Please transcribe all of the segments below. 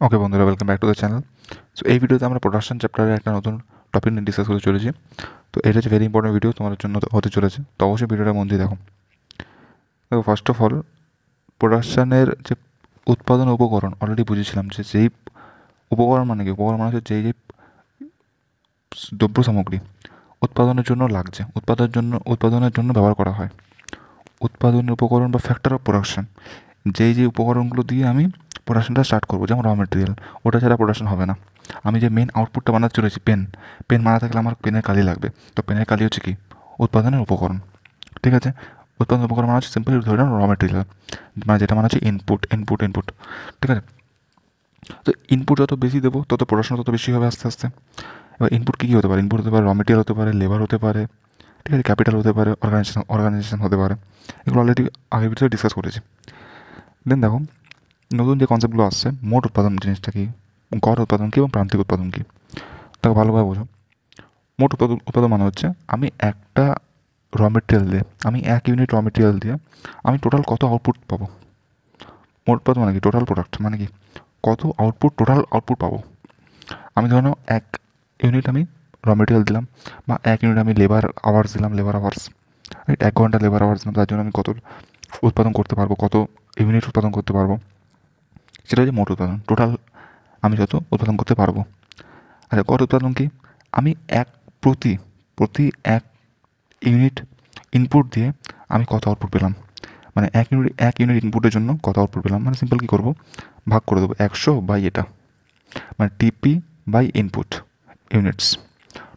ওকে বন্ধুরা, welcome back to the channel. So এই ভিডিওতে আমরা প্রোডাকশন চ্যাপ্টারের একটা নতুন টপিক নিয়ে ডিসকাস করতে চলেছি। তো এটা হচ্ছে ভেরি ইম্পর্টেন্ট ভিডিও তোমাদের জন্য হতে চলেছে, তো অবশ্যই ভিডিওটা মন দিয়ে দেখো। দেখো, ফার্স্ট অফ অল প্রোডাকশানের যে উৎপাদন উপকরণ অলরেডি বুঝেছিলাম যে যেই উপকরণ মানে কি, উপকরণ মানে হচ্ছে যেই যেই দ্রব্য সামগ্রী উৎপাদনের জন্য লাগছে, উৎপাদনের জন্য ব্যবহার করা হয়। উৎপাদনের উপকরণ বা ফ্যাক্টর অফ প্রোডাকশন, যেই যে উপকরণগুলো দিয়ে আমি প্রোডাকশনটা স্টার্ট করবো, যেমন র মেটেরিয়াল, ওটা ছাড়া প্রোডাকশন হবে না। আমি যে মেন আউটপুটটা বানাতে চলেছি পেন, পেন বানাতে গেলে আমার পেনের কালি লাগবে। তো পেনের কালি হচ্ছে কি, উৎপাদনের উপকরণ। ঠিক আছে, উৎপাদনের উপকরণ মানে হচ্ছে সিম্পলি ধরে নাও র মেটেরিয়াল, মানে যেটা মানে হচ্ছে ইনপুট ইনপুট ইনপুট। ঠিক আছে, তো ইনপুট যত বেশি দেবো তত প্রোডাকশন তত বেশি হবে আস্তে আস্তে। এবার ইনপুট কী কী হতে পারে? ইনপুট হতে পারে র মেটেরিয়াল, হতে পারে লেবার, হতে পারে ঠিক আছে, ক্যাপিটাল হতে পারে, অর্গানাইজেশন হতে পারে। এগুলো অলরেডি আগের ভিতরে ডিসকাস করেছি। দেন দেখো, নতুন যে কনসেপ্টগুলো আসছে, মোট উৎপাদন জিনিসটা কি, গড় উৎপাদন কী এবং প্রান্তিক উৎপাদন কী, তাকে ভালোভাবে বোঝো। মোট উৎপাদন উৎপাদন মানে হচ্ছে আমি একটা র মেটেরিয়াল দিয়ে, আমি 1 ইউনিট র মেটেরিয়াল দিয়ে আমি টোটাল কত আউটপুট পাবো। মোট উৎপাদন মানে কি, টোটাল প্রোডাক্ট মানে কি, কত আউটপুট, টোটাল আউটপুট পাবো। আমি ধরো 1 ইউনিট আমি র মেটেরিয়াল দিলাম, বা 1 ইউনিট আমি লেবার আওয়ার্স দিলাম, লেবার আওয়ার্স, 1 ঘন্টা লেবার আওয়ার্স দিলাম, তার জন্য আমি কত উৎপাদন করতে পারবো, কত ইউনিট উৎপাদন করতে পারবো, সেটা হচ্ছে মোট উৎপাদন, টোটাল আমি যত উৎপাদন করতে পারবো। আচ্ছা, গড় উৎপাদন কি, আমি এক প্রতি প্রতি 1 ইউনিট ইনপুট দিয়ে আমি কত আউটপুট পেলাম, মানে 1 ইউনিট ইনপুটের জন্য কত আউটপুট পেলাম। মানে সিম্পল কী করবো, ভাগ করে দেবো 100 বাই এটা, মানে TP by input units,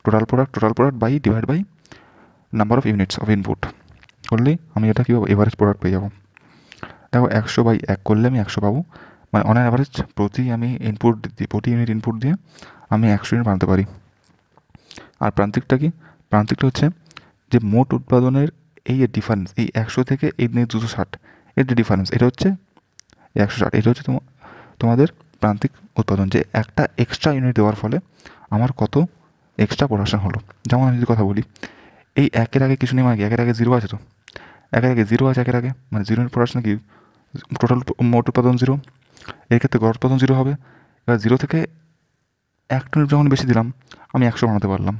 total product by divide by number of units of input করলেই আমি এটা কী পাবো, এভারেজ প্রোডাক্ট পেয়ে যাবো। দেখো, 100/1 করলে আমি 100 পাবো, মানে অন অ্যাভারেজ প্রতি ইউনিট ইনপুট দিয়ে আমি 100 ইউনিট বানাতে পারি। আর প্রান্তিকটা কি, প্রান্তিকটা হচ্ছে যে মোট উৎপাদনের এই যে ডিফারেন্স, এই 100 থেকে এই 260, এর যে ডিফারেন্স, এটা হচ্ছে 160, এটা হচ্ছে তোমাদের প্রান্তিক উৎপাদন, যে একটা এক্সট্রা ইউনিট দেওয়ার ফলে আমার কত এক্সট্রা প্রোডাকশন হলো। যেমন আমি যদি কথা বলি, এই একের আগে কিছু নেই, মানে কি একের আগে জিরো আছে, তো একের আগে জিরো আছে, একের আগে মানে জিরো ইউনিট প্রোডাকশন কি, টোটাল মোট উৎপাদন জিরো, এর ক্ষেত্রে গড় উৎপাদন জিরো হবে। এবার জিরো থেকে 1 ইউনিট যখন বেশি দিলাম, আমি 100 বানাতে পারলাম।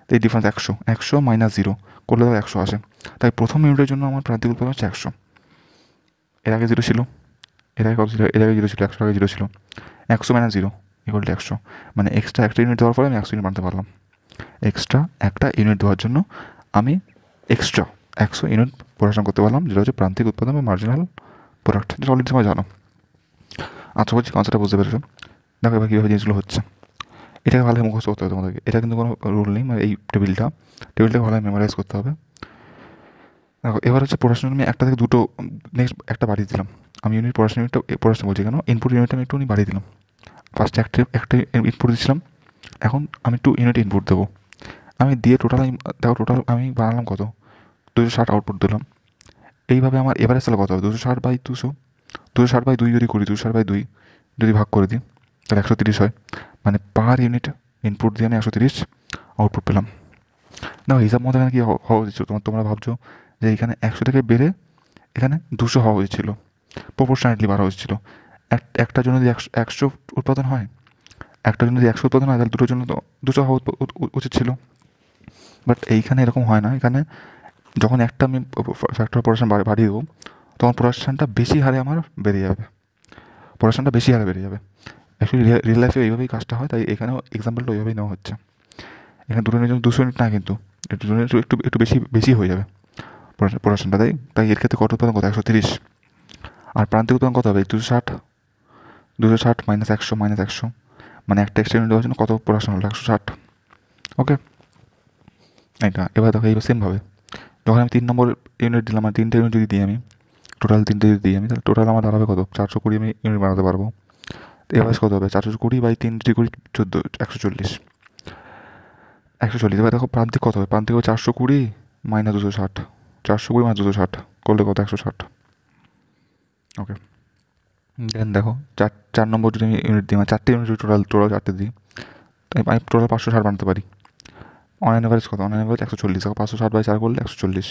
তো এই ডিফারেন্স 100 মাইনাস জিরো করলে তো 100 আসে। তাই প্রথম ইউনিটের জন্য আমার প্রান্তিক উৎপাদন হচ্ছে 100। এর আগে জিরো ছিল, এর আগে কত ছিল, এর আগে জিরো ছিল, 100 আগে জিরো ছিল, 100 মাইনাস জিরো ইকুয়াল টু 100, মানে এক্সট্রা একটা ইউনিট দেওয়ার ফলে আমি 100 ইউনিট বানাতে পারলাম। এক্সট্রা একটা ইউনিট দেওয়ার জন্য আমি এক্সট্রা 100 ইউনিট প্রোডাকশন করতে পারলাম, যেটা হচ্ছে প্রান্তিক উৎপাদন বা মার্জিনাল প্রোডাক্ট, যেটা অলরেডি তোমরা জানো। আশা করছি কনসেপ্টটা বুঝতে পেরেছো। দেখো এবার কীভাবে জিনিসগুলো হচ্ছে, এটাকে ভালোভাবে মুখস্থ করতে হবে তোমাদেরকে, এটা কিন্তু কোনো রুল নেই, মানে এই টেবিলটাকে ভালোভাবে মেমোরাইজ করতে হবে। দেখো, এবার হচ্ছে প্রোডাকশন আমি একটা থেকে দুটো, নেক্সট একটা বাড়িয়ে দিলাম। আমি প্রোডাকশন বলছি কেন, ইনপুট ইউনিটটা আমি একটুখানি বাড়িয়ে দিলাম। ফার্স্টে একটা ইনপুট দিচ্ছিলাম, এখন আমি 2 ইউনিট ইনপুট দেবো। আমি দিয়ে টোটাল আমি বানালাম কত, 260 আউটপুট দিলাম। এইভাবে আমার এভারেজ তাহলে কত হবে, 260/200, 260/2 যদি করি, 260/2 যদি ভাগ করে দিই, তাহলে 130 হয়। মানে পার ইউনিট ইনপুট দিয়ে আমি 130 আউটপুট পেলাম। দেখো, হিসাব মতো এখানে কী হওয়া উচিত, তোমরা ভাবছো যে এখানে 100 থেকে বেড়ে এখানে 200 হওয়া উচিত ছিল, প্রপোর্শনালি বাড়া উচিত ছিল। একটার জন্য যদি 100 উৎপাদন হয়, একটার জন্য যদি 100 উৎপাদন হয়, তাহলে দুটোর জন্য তো 200 হওয়া উচিত ছিল। বাট এইখানে এরকম হয় না। এখানে যখন একটা আমি ফ্যাক্টর প্রোডাকশন বাড়িয়ে দেবো, তখন প্রোডাকশানটা বেশি হারে আমার বেড়ে যাবে, অ্যাকচুয়ালি রিয়েল লাইফে এইভাবেই কাজটা হয়, তাই এখানেও এক্সাম্পলটা ওইভাবেই নেওয়া হচ্ছে। এখানে দুটো ইউনিটের জন্য 200 ইউনিট না, কিন্তু একটু একটু একটু বেশি বেশি হয়ে যাবে প্রোডাকশনটা, তাই এর ক্ষেত্রে কত উৎপাদন কত, 130। আর প্রান্তিক উৎপাদন কত হবে, 260 মাইনাস 100, মানে একটা এক্সট্রা ইউনিট দেওয়ার জন্য কত প্রোডাকশন হলো, 160। ওকে, এটা এবার দেখো, এইবার সেমভাবে যখন আমি 3 নম্বর ইউনিট দিলাম, মানে 3টে ইউনিট যদি দিই আমি, টোটাল 3টে যদি দিই আমি, তাহলে টোটাল আমার দাঁড়াবে কত, 420 আমি ইউনিট বানাতে পারবো। তো এভারেজ কত হবে, 420/3 যদি করি 140, 140। এবার দেখো প্রান্তিক কত হবে, প্রান্তিক 420 মাইনাস 260, 420 মাইনাস 260 করলে কত, 160। ওকে, দেন দেখো, 4 নম্বর যদি আমি ইউনিট দিই, মানে 4টে ইউনিট যদি টোটাল 4টে দিই, আমি টোটাল 560 বানাতে পারি। অন অ্যাভারেজ কত, অন অ্যাভারেজ 140, দেখো 560/4 করলে 140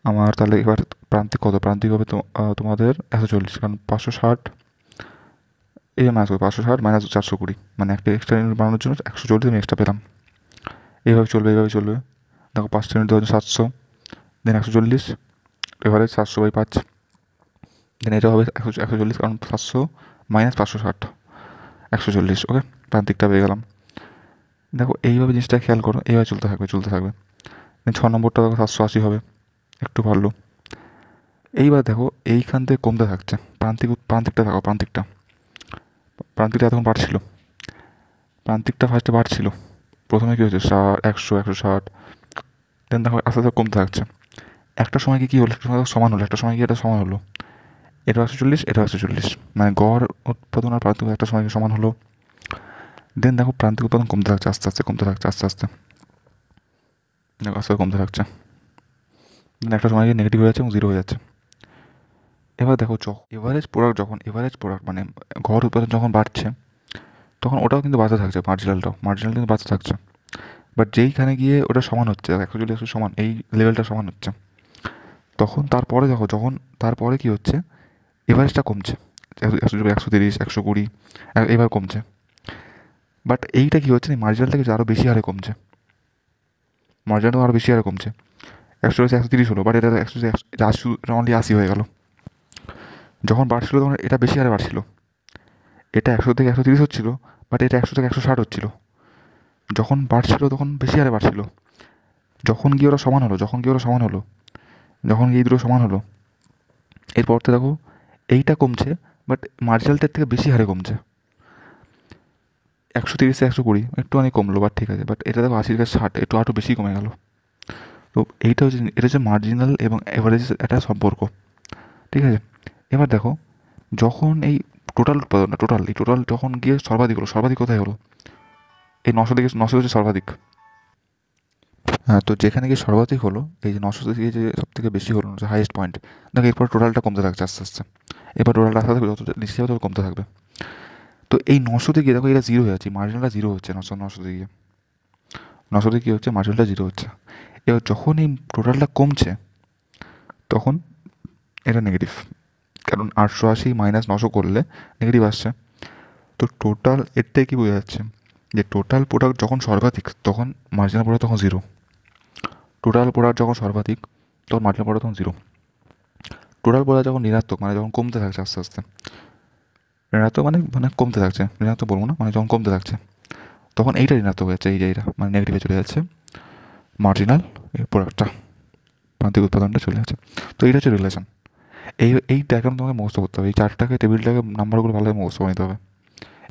আমার। তাহলে এবার প্রান্তিক কত, প্রান্তিক হবে তো তোমাদের 140, কারণ 560 এই মাইনাস করবো 560 মাইনাস 420, মানে একটা এক্সট্রা ইউনিট বানানোর জন্য 140 আমি এক্সট্রা পেলাম। এইভাবে চলবে, এইভাবে চলবে। দেখো 5টা ইউনিট দেওয়া 700, দেন 140, এভারেজ 700/5, দেন এটা হবে 140, কারণ 700 মাইনাস 560, 140। ওকে, প্রান্তিকটা পেয়ে গেলাম। দেখো এইভাবে জিনিসটা খেয়াল করো, এইভাবে চলতে থাকবে চলতে থাকবে। দেন 6 নম্বরটা দেখো 780 হবে, একটু ভালো। এইবার দেখো এইখান থেকে কমতে থাকছে, প্রান্তিকটা দেখো, প্রান্তিকটা এতক্ষণ বাড়ছিল, প্রান্তিকটা ফার্স্টে বাড়ছিল, প্রথমে কী হচ্ছে 100, 160, দেন দেখো আস্তে আস্তে কমতে থাকছে। একটা সময় কি হলো, একটা সময় সমান হলো, একটা সময় কি এটা সমান হলো, এটা 140, এটা 140, মানে গড় উৎপাদন আর প্রান্তিক একটা সময় সমান হলো। দেন দেখো প্রান্তিক উৎপাদন কমতে থাকছে, আস্তে আস্তে কমতে থাকছে, আস্তে আস্তে দেখো আস্তে কমতে থাকছে। দেন একটা সময় গিয়ে নেগেটিভ হয়ে যাচ্ছে এবং 0 হয়ে যাচ্ছে। এবার দেখো এভারেজ প্রোডাক্ট মানে গড় উৎপাদন যখন বাড়ছে, তখন ওটাও কিন্তু বাড়তে থাকছে, মার্জিনাল কিন্তু বাড়তে থাকছে। বাট যেইখানে গিয়ে ওটা সমান হচ্ছে, 140 সমান, এই লেভেলটা সমান হচ্ছে, তখন তারপরে দেখো যখন তারপরে কী হচ্ছে, এভারেজটা কমছে, 130, 120 এবার কমছে। বাট এইটা কী হচ্ছে, মার্জিনালটা কিছু আরও বেশি হারে কমছে, মার্জিনালটা আরও বেশি হারে কমছে। 140, 130 হলো, বাট এটা 180, অনলি 80 হয়ে গেল। যখন বাড়ছিল তখন এটা বেশি হারে বাড়ছিল, এটা 100 থেকে 130 হচ্ছিল, বাট এটা 100 থেকে 160 হচ্ছিল। যখন বাড়ছিল তখন বেশি হারে বাড়ছিল, যখন গিয়ে ওরা সমান হলো, যখন গিয়ে এই দুটো সমান হলো, এরপর তো দেখো এইটা কমছে, বাট মার্জিনালটার থেকে বেশি হারে কমছে। 130 থেকে 120 একটু অনেক কমলো, বাট ঠিক আছে। বাট এটা দেখো 80 থেকে 60, একটু আরও বেশি কমে গেল। তো এটা হচ্ছে মার্জিনাল এবং অ্যাভারেজ একটা সম্পর্ক, ঠিক আছে। এবার দেখো যখন এই টোটাল যখন গিয়ে সর্বাধিক কোথায় হলো, এই 900 হচ্ছে সর্বাধিক। হ্যাঁ, তো যেখানে গিয়ে সর্বাধিক হলো, এই যে 900 থেকে যে সব থেকে বেশি হলো, যে হাইয়েস্ট পয়েন্ট, দেখো এরপর টোটালটা কমতে থাকছে আস্তে আস্তে। এবার টোটালটা আস্তে আস্তে যত নিচে যাবে তত কমতে থাকবে। তো এই 900 গিয়ে দেখো এটা 0 হয়ে যাচ্ছে, মার্জিনালটা 0 হচ্ছে, 900 গিয়ে 900 কী হচ্ছে, মার্জিনালটা 0 হচ্ছে। এবার যখন এই টোটালটা কমছে, তখন এটা নেগেটিভ, কারণ 880 মাইনাস 900 করলে নেগেটিভ আসছে। তো টোটাল এর থেকে কী বোঝা যাচ্ছে, যে টোটাল প্রোডাক্ট যখন সর্বাধিক তখন মার্জিনাল প্রোডাক্ট তখন 0, টোটাল প্রোডাক্ট যখন সর্বাধিক তখন মার্জিনাল প্রোডাক্ট তখন 0, টোটাল প্রোডাক্ট যখন ঋণাত্মক, মানে যখন কমতে থাকছে আস্তে আস্তে, ঋণাত্মক মানে কমতে থাকছে, ঋণাত্মক বলবো না, মানে যখন কমতে থাকছে, তখন এইটা ঋণাত্মক হয়ে যাচ্ছে, এইটা মানে নেগেটিভে চলে যাচ্ছে, মার্জিনাল এই প্রোডাক্টটা, প্রান্তিক উৎপাদনটা চলে যাচ্ছে। তো এইটা হচ্ছে রিলেশন। এই ডায়াগ্রাম তোমাকে মুখস্থ করতে হবে, এই চারটাকে টেবিলটাকে নাম্বারগুলো ভালোভাবে মুখস্থ করে নিতে হবে।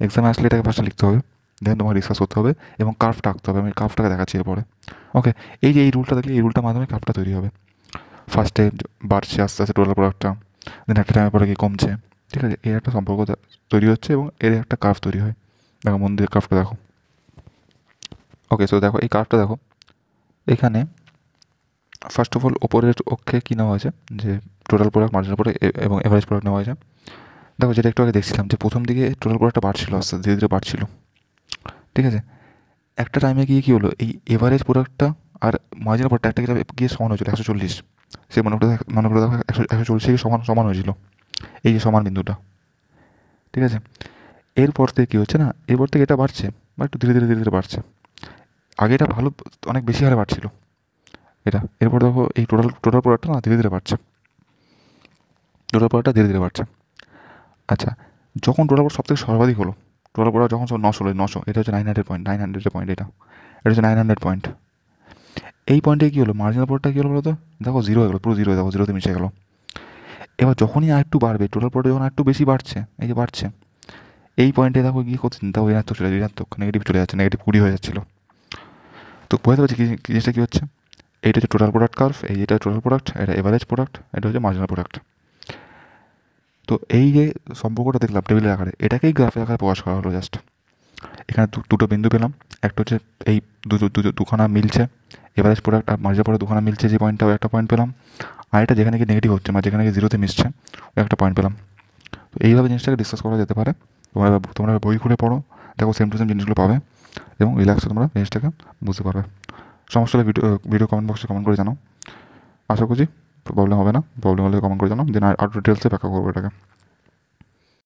এক্সামে আসলে এটাকে ফার্স্টে লিখতে হবে, দেন তোমাকে ডিসকাস করতে হবে এবং কার্ভটা আঁকতে হবে। আমি কার্ভটাকে দেখাচ্ছি এরপরে। ওকে, এই যে এই রুলটা দেখলে, এই রুলটার মাধ্যমে কার্ভটা তৈরি হবে। ফার্স্টে বাড়ছে আস্তে আস্তে টোটাল প্রোডাক্টটা, দেন একটা টাইমের পরে কি কমছে, ঠিক আছে, এর একটা সম্পর্ক তৈরি হচ্ছে এবং এর একটা কার্ভ তৈরি হয়। দেখো মন দিয়ে কার্ভটা দেখো। ওকে, সো দেখো এই কার্ভটা দেখো, এখানে ফার্স্ট অফ অল ওপরের অক্ষে কী নেওয়া হয়েছে, যে টোটাল প্রোডাক্ট, মার্জিনাল প্রোডাক্ট এবং এভারেজ প্রোডাক্ট নেওয়া হয়েছে। দেখো যেটা একটু আগে দেখছিলাম, যে প্রথম দিকে টোটাল প্রোডাক্টটা বাড়ছিল, আস্তে ধীরে ধীরে বাড়ছিল, ঠিক আছে। একটা টাইমে গিয়ে কী হলো, এই এভারেজ প্রোডাক্টটা আর মার্জিনাল প্রোডাক্ট একটা গিয়ে সমান হয়েছিল 140, সে মনে করে দেখো 140 সমান সমান হয়েছিল, এই যে সমান বিন্দুটা, ঠিক আছে। এরপর থেকে কী হচ্ছে না, এরপর থেকে এটা বাড়ছে, বা একটু ধীরে ধীরে বাড়ছে। আগে এটা ভালো, অনেক বেশি হারে বাড়ছিল এটা। এরপর দেখো এই টোটাল প্রোডাক্টটা না ধীরে ধীরে বাড়ছে, টোটাল প্রোডাক্টটা ধীরে ধীরে বাড়ছে। আচ্ছা, যখন টোটাল প্রোডাক্ট সবথেকে সর্বাধিক হলো, টোটাল প্রোডাক্ট যখন 900, এটা হচ্ছে 900 পয়েন্ট, 900 পয়েন্ট, এটা হচ্ছে 900 পয়েন্ট। এই পয়েন্টে কী হলো, মার্জিনাল প্রোডাক্টটা কী হলো বলো তো, দেখো 0 হয়ে গেলো, পুরো 0 দেখো 0তে মিশে গেলো। এবার যখনই আর একটু বাড়বে, টোটাল প্রোডাক্ট যখন আর একটু বেশি বাড়ছে, এই যে বাড়ছে, এই পয়েন্টে দেখো গিয়ে করছে, দেখো ঋণাত্মক নেগেটিভ চলে যাচ্ছে, নেগেটিভ 20 হয়ে যাচ্ছিলো। তো বোঝাতে পারছি জিনিসটা কী হচ্ছে, এইটা হচ্ছে টোটাল প্রোডাক্ট কার্ভ, এটা টোটাল প্রোডাক্ট, এটা এভারেজ প্রোডাক্ট, এটা হচ্ছে মার্জিনাল প্রোডাক্ট। তো এই যে সম্পর্কটা দেখলাম টেবিলের আকারে, এটাকেই গ্রাফের আকারে প্রকাশ করা হলো জাস্ট। এখানে দুটো বিন্দু পেলাম, একটা হচ্ছে এই দুখানা মিলছে, এভারেজ প্রোডাক্ট আর মার্জিনাল প্রোডাক্ট দুখানা মিলছে, যে পয়েন্টটা একটা পয়েন্ট পেলাম। আর এটা যেখানে কি নেগেটিভ হচ্ছে, মানে যেখানে কি 0তে মিশছে, ওই একটা পয়েন্ট পেলাম। তো এইভাবে জিনিসটাকে ডিসকাস করা যেতে পারে। তোমরা বই খুলে পড়ো, দেখো সেম টু সেম জিনিসগুলো পাবে এবং রিল্যাক্সে তোমরা জিনিসটাকে বুঝতে পারবে। সমস্যা হলে ভিডিও কমেন্ট বক্সে কমেন্ট করে জানাও। আশা করছি প্রবলেম হবে না, প্রবলেম হলে কমেন্ট করে জানাও, দেন আর ডিটেলসে ব্যাখ্যা করবো এটাকে।